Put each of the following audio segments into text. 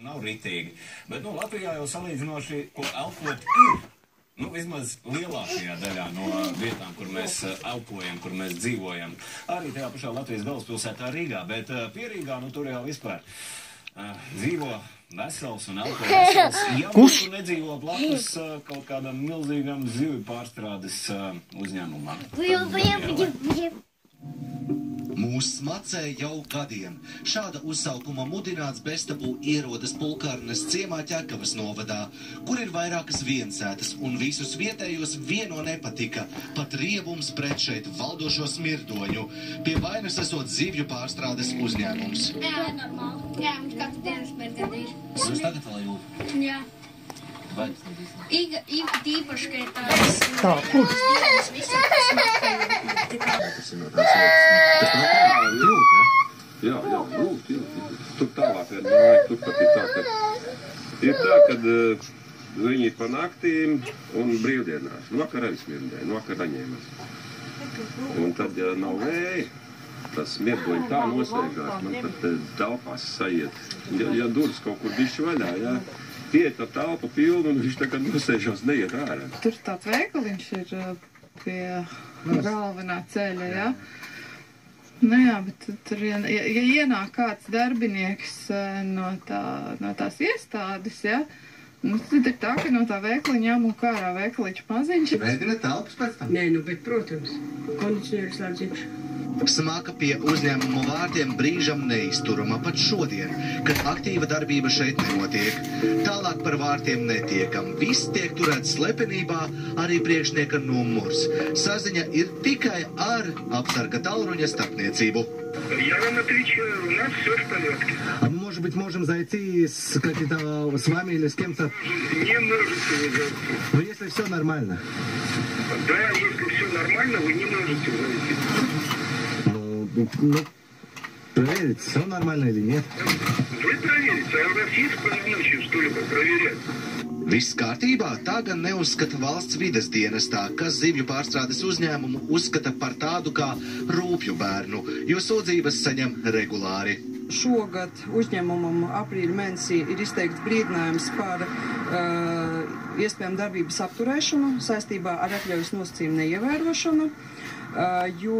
Nav ritīgi. Bet, Latvijā jau salīdzinoši, ko elpot ir. Vismaz lielākajā daļā no vietām, kur mēs elpojam, kur mēs dzīvojam. Arī tajā pašā Latvijas galvaspilsētā Rīgā, bet pie Rīgā, tur jau vispār dzīvo vesels un elpo vesels. Ja tu nedzīvo blakus kaut kādam milzīgam zivju pārstrādes uzņēmumam. Mūs smacē jau gadiem. Šāda uzsaukuma mudināts Beztabū ierodas Pulkārnes ciemā Ķekavas novadā, kur ir vairākas viensētas un visus vietējos vieno nepatika, pat riebums pret šeit valdošo smirdoņu. Pie vainas esot zivju pārstrādes uzņēmums. Jā, normāli. Jā, mums katru dienu smirdēni ir. Jūs tagad vēl jūt? Jā. Vai? Īpaši, ka ir tādas dienas visam, kas smakēja. Tas ir no tās vietas. Jūt, ja? Jā, jūt. Tur tālāk tur pat ir tā, kad viņi pa naktīm un brīvdienās. Vakar arī smirdēja, vakar aņēmas. Un tad, ja nav vēja, tas smirdoņi tā nosēgās, man pat telpās sajiet. Ja durvis kaut kur bišķi vaļā, jā. Pieiet tā telpa pilna un viņš tā kā nosēžās neiet ārā. Tur tāds veikaliņš ir pie galvenā ceļa, jā? Jā, bet tur, ja ienāk kāds darbinieks no tās iestādes, jā, tad ir tā, ka no tā veikaliņa jāmūk ārā veikaliņš maziņš. Veidina telpas pēc tam? Nē, bet, protams, kondicionieris slēdz. Smaka pie uzņēmuma vārtiem brīžam neizturama pat šodien, kad aktīva darbība šeit nenotiek. Tālāk par vārtiem netiekam. Viss tiek turēts slepenībā, arī priekšnieka numurs. Saziņa ir tikai ar apsarga tālruņa starpniecību. Я вам отвечаю, у нас все в порядке. А мы, может быть, можем зайти с вами или с кем-то? Не можете вы зайти. Но если все нормально. Да, если все нормально, вы не можете зайти. Проверить, все нормально или нет. Вы проверите, а у нас есть полномочия что-либо проверять? Viss kārtībā, tā gan neuzskata valsts vides dienestā, kas zivju pārstrādes uzņēmumu uzskata par tādu kā rūpju bērnu, jo sūdzības saņem regulāri. Šogad uzņēmumam aprīļa mēnesī ir izteikts brīdinājums par iespējamu darbības apturēšanu saistībā ar atļaujas nosacījumu neievērošanu, jo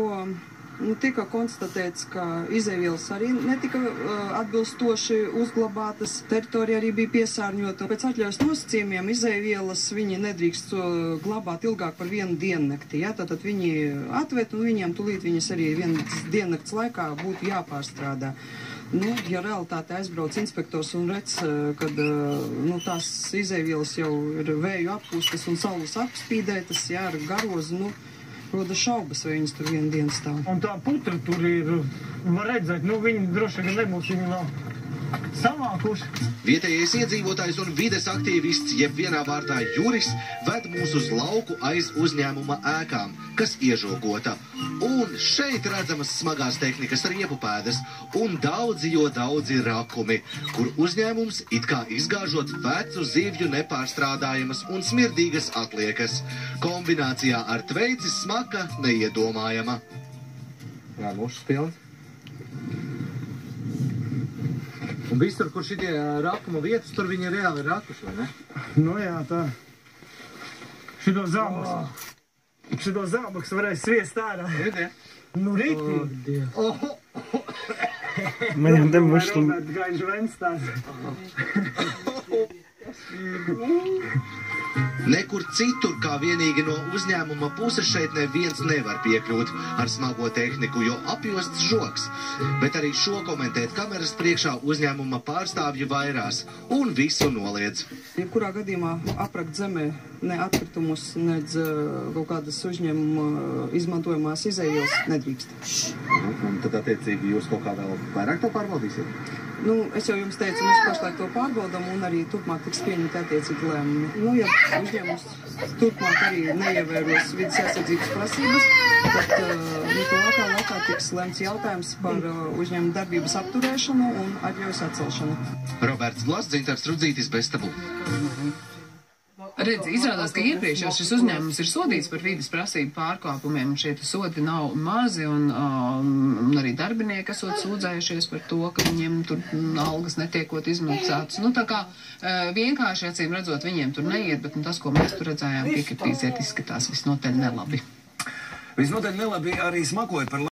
tika konstatēts, ka izēvielas arī netika atbilstoši uzglabātas, teritorija arī bija piesārņota. Pēc atļaujas nosacījumiem izēvielas viņi nedrīkst glabāt ilgāk par vienu diennakti. Ja? Tātad viņi atvet un viņiem tūlīt viņas arī vienas diennakts laikā būtu jāpārstrādā. Ja realitāte aizbrauc inspektors un redz, kad tās izēvielas jau ir vēju appūstas un saules apspīdētas, jā, ar garozu, roda šaubas, vai viņas tur vienu dienu stāv. Un tā putra tur ir, var redzēt, viņi droši vien nebūs, viņi nav savākuši. Vietējais iedzīvotājs un vides aktīvists, jeb vienā vārdā Juris, ved mūs uz lauku aiz uzņēmuma ēkām, kas iežogota. Un šeit redzamas smagās tehnikas riepupēdas un daudzi rakumi, kur uzņēmums it kā izgāžot vecu zivju nepārstrādājamas un smirdīgas atliekas. Kombinācijā ar tveici smaka neiedomājama. Jā, mūsu pilns. Un visur, kur šitie rakuma vietas, tur viņi reāli ir rakuši, vai ne? Jā, tā. Šito zābaks varēja sviest ārā. Rīdie? Rītī. Viņam te mušli. Roberts Gaiņš Venstās. Nekur citur, kā vienīgi no uzņēmuma puses šeit neviens nevar piekļūt ar smago tehniku, jo apjosts žoks. Bet arī šo komentēt kameras priekšā uzņēmuma pārstāvji vairās un visu noliedz. Jebkurā gadījumā aprakt zemē ne atkritumus, nedz kaut kādas uzņēmuma izmantojamās izēvielas nedrīkst. Un tad attiecīgi jūs kaut kā vēl vairāk to pārbaudīsiet? Es jau jums teicu, mēs pašlaik to pārbaudam un arī turpmāk tiks pieņemti attiecīgi lēmumi. Ja uzņēmums turpmāk arī neievēros vidas aizsardzības prasības, tad tuvākā laikā tiks lemts jautājums par uzņēmuma darbības apturēšanu un atļaujas atcelšanu. Roberts Glass, Dzintars Rudzītis, Beztabū. Redz, izrādās, ka iepriekš jau šis uzņēmums ir sodīts par vides prasību pārkāpumiem, un šie sodi nav mazi, un arī darbinieki esot sūdzējušies par to, ka viņiem tur algas netiekot izmaksātas. Nu, tā kā vienkārši, acīm redzot, viņiem tur neiet, bet tas, ko mēs tur redzējām, piekritīsiet, izskatās visnotaļ nelabi. Visnotaļ nelabi arī smakoja par